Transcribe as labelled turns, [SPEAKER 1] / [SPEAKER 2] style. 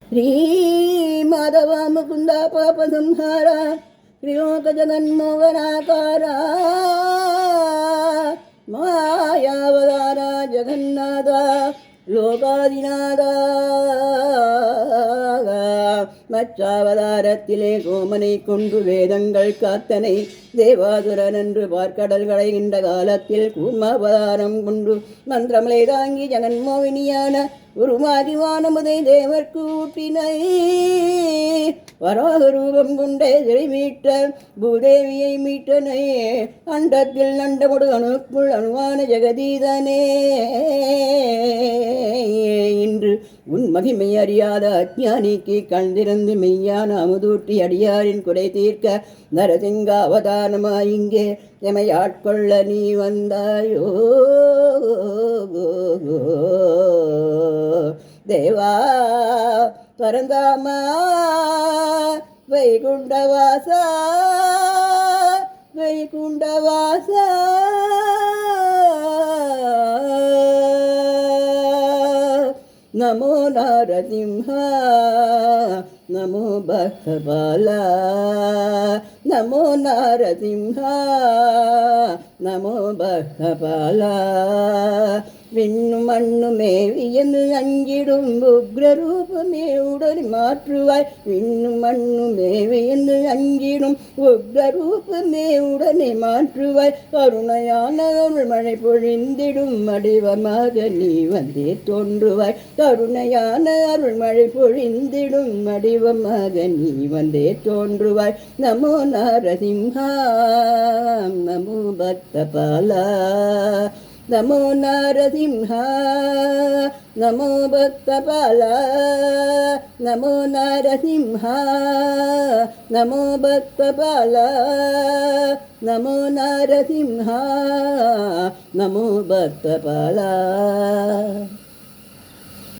[SPEAKER 1] ಶ್ರೀ ಮಾಧವ ಮುಕುಂದ ಪಾಪ ಸಂಹಾರ ತ್ರಿಲೋಕ ಜಗನ್ಮೋಹನಾಕಾರ ಮಾಯಾವತಾರ ಜಗನ್ನಾಥ லோகாதிநாத மச்சாவதாரத்திலே சோமனை கொன்று வேதங்கள் காத்தனை தேவாதுரன் என்று பார்க்கடல்களை இந்த காலத்தில் கூர்மாவதாரம் கொண்டு மந்திரமலை தாங்கி ஜெகன்மோகினியான உருமாதி வானமுதை தேவர்க்கு ஊட்டினை வராக ரூபம் கொண்டே சிறை மீட்ட பூதேவியை மீட்டனை அண்டத்தில் நண்டமுடு அணுக்குள் அணுவான ஜெகதீதனே இன்று உன் மகிமை அறியாத அஜ்ஞானிக்கு கண்திறந்து மெய்யான அமுதூட்டி அடியாரின் குறை தீர்க்க நரசிங்க அவதாரமாய் இங்கே எமை ஆட்கொள்ள நீ வந்தாயோ தேவா பரந்தாமா வைகுண்டவாசா வைகுண்டவாசா நமோ நாரசிம்ஹ நமோ பக்தபாலா நமோ நாரசிம்ஹ நமோ பக்தபாலா விண்ணும் மண்ணுமே வியந்து அஞ்சிடும் உக்ரரூபமே உடனே மாற்றுவாய் விண்ணும் மண்ணுமே வியந்து அஞ்சிடும் உக்ரரூபமே உடனே மாற்றுவாய் கருணையான அருள் மழை பொழிந்திடும் வடிவமாக நீ வந்தே தோன்றுவாய் கருணையான அருள் மழை பொழிந்திடும் வடிவமாக நீ வந்தே தோன்றுவாய் நமோ நாரசிம்ஹா நமோ பக்தபாலா நமோ நாரசிம்ஹ நமோ பக்தபாலா நமோ நாரசிம்ஹ நமோ பக்தபாலா நமோ நாரசிம்ஹ நமோ பக்தபாலா